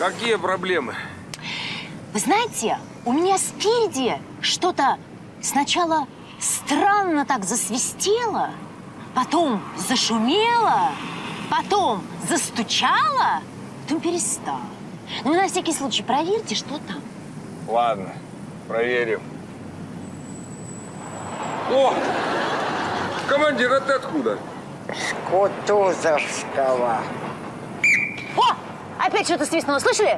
Какие проблемы? Вы знаете, у меня спереди что-то сначала странно так засвистело, потом зашумело, потом застучало, потом перестало. Ну, вы на всякий случай проверьте, что там. Ладно, проверим. О! Командир, а ты откуда? С Кутузовского. О! Опять что-то свистнуло, слышали?